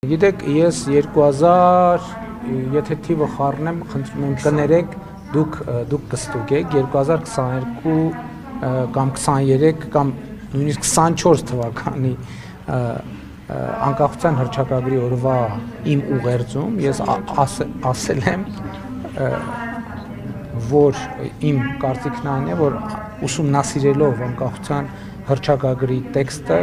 Գիտեք, ես 2000, եթե թիվը խառնեմ, խնդրում եմ կներեք, դուք կստուգեք 2022 կամ 23 կամ նույնիսկ 24 թվականի անկախության հռչակագրի օրվա իմ ուղերձում ես ասել եմ, որ իմ կարծիքն այն է, որ ուսումնասիրելով անկախության հռչակագրի տեքստը,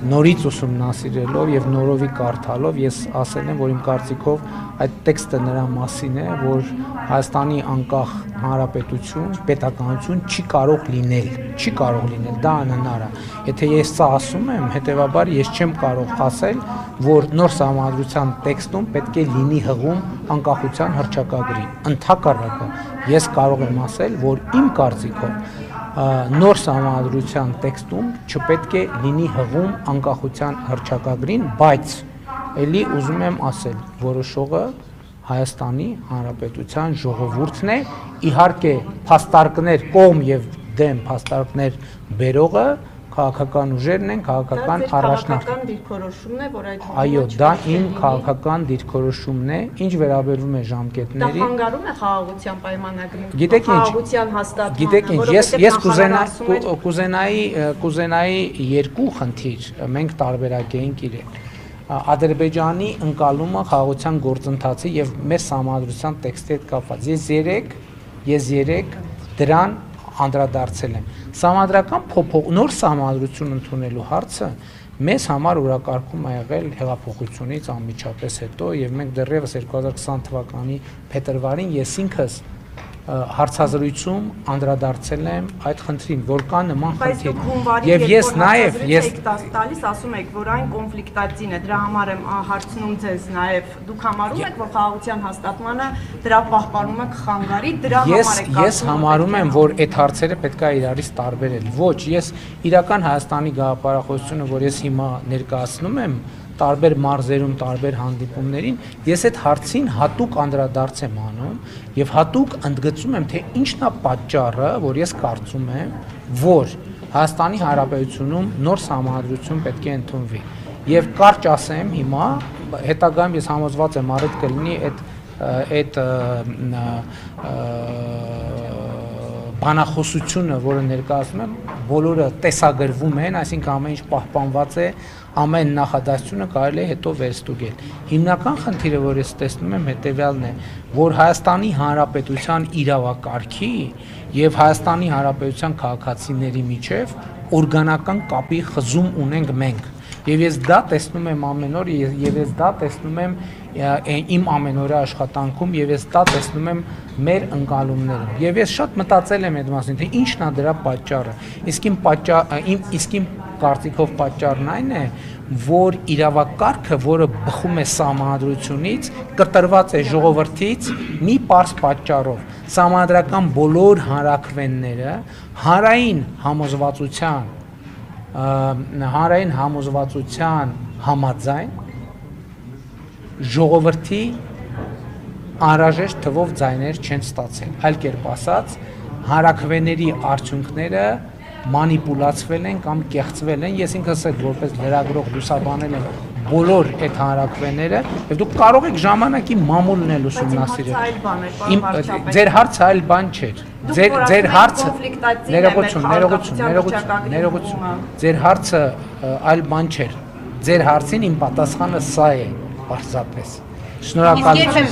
նորից ուսումնասիրելով եւ նորովի կարդալով ես ասել եմ, որ իմ կարծիքով այդ տեքստը նրա մասին է, որ Հայաստանի անկախ հանրապետություն, պետականություն չի կարող լինել, դա անհնար է։ Եթե ես սա ասում եմ, հետեւաբար ես չեմ կարող ասել, որ նոր սահմանադրության տեքստում պետք է լինի հղում անկախության հռչակագրի։ Ընդհակառակը, ես կարող եմ ասել, որ իմ կարծիքով նոր սահմանադրության տեքստում չպետք է լինի հղում անկախության հռչակագրին, բայց էլի ուզում եմ ասել, որոշողը Հայաստանի Հանրապետության ժողովուրդն է, իհարկե փաստարկներ կողմ եւ դեմ փաստարկներ բերողը քաղաքական ուժերն են, քաղաքական առաջնորդները։ Քաղաքական դիրքորոշումն է, որ այդ Այո, դա իմ քաղաքական դիրքորոշումն է, ինչ վերաբերում է ժամկետների։ Դա խանգարում է խաղաղության պայմանագրին։ Գիտեք ինչ, խաղաղության հաստատմանը։ Գիտեք ինչ, ես կուզենայի երկու խնդիր, մենք տարբերակ էինք իրեն։ Ադրբեջանի ընկալումը խաղաղության գործընթացի եւ մեր սահմանադրության տեքստի հետ կապված։ Ես երեք դրան անդրադարձել եմ։ Սահմանադրական նոր սահմանադրություն ընդունելու հարցը մեզ համար օրակարգում ա եղել հեղափոխությունից անմիջապես հետո եւ մենք դեռևս 2020 թվականի փետրվարին ես ինքս հարցազրույցում անդրադարձել եմ այդ խնդրին, որ կա նման խնդիր։ Եվ ես նաեւ տալիս ասում եք, որ այն կոնֆլիկտածին է, դրա համար եմ հարցնում ձեզ նաեւ դուք համարում եք, որ խաղաղության հաստատմանը դրա պահպանումը կխանգարի, դրա համար եք Ես համարում եմ, որ այդ հարցերը պետք է իրարից տարբերել։ Ոչ, ես իրական Հայաստանի գաղափարախոսությունը, որ ես հիմա ներկայացնում եմ տարբեր մարզերում, տարբեր հանդիպումներին, ես այդ հարցին հատուկ անդրադարձ եմ անում եւ հատուկ ընդգծում եմ, թե ինչն է պատճառը, որ ես կարծում եմ, որ Հայաստանի Հանրապետությունում նոր սահմանադրություն պետք է ընդունվի։ Եվ կարճ ասեմ հիմա, հետագայում ես համոզված եմ առիթ կլինի այդ բանախոսությունը, որը ներկայացնում եմ, բոլորը տեսագրվում են, այսինքն ամեն ինչ պահպանված է, ամեն նախադասությունը կարելի է հետո վերստուգել։ Հիմնական խնդիրը, որ ես տեսնում եմ, հետևյալն է, որ Հայաստանի Հանրապետության իրավակարգի եւ Հայաստանի Հանրապետության քաղաքացիների միջև օրգանական կապի խզում ունենք մենք։ Եվ ես դա տեսնում եմ ամեն օր, եւ ես դա տեսնում եմ իմ ամենօրյա աշխատանքում, եւ ես դա տեսնում եմ մեր ընկալումներում։ Եվ ես շատ մտածել եմ այդ մասին, թե ինչն է դրա պատճառը։ Իսկ իմ կարծիքով պատճառն այն է, որ իրավակարգը, որը բխում է սահմանադրությունից, կտրված է ժողովրդից մի պարզ պատճառով։ Սահմանադրական բոլոր հանրաքվեները հանրային համոզվածության համաձայն ժողովրդի անհրաժեշտ թվով ձայներ չեն ստացել։ Այլ կերպ ասած, հանրաքվեների արդյունքները մանիպուլացվել են կամ կեղծվել են։ Ես ինքս էլ որպես լրագրող լուսաբանել եմ բոլոր այդ հանրաքվեները եւ դուք կարող եք ժամանակի մամուլն էլ ուսումնասիրել։ Ձեր հարցը այլ բան չէր։ Ձեր հարցը ներողություն։ Ձեր հարցը այլ բան չէր։ Ձեր հարցին իմ պատասխանը սա է, պարզապես։ Շնորհակալություն։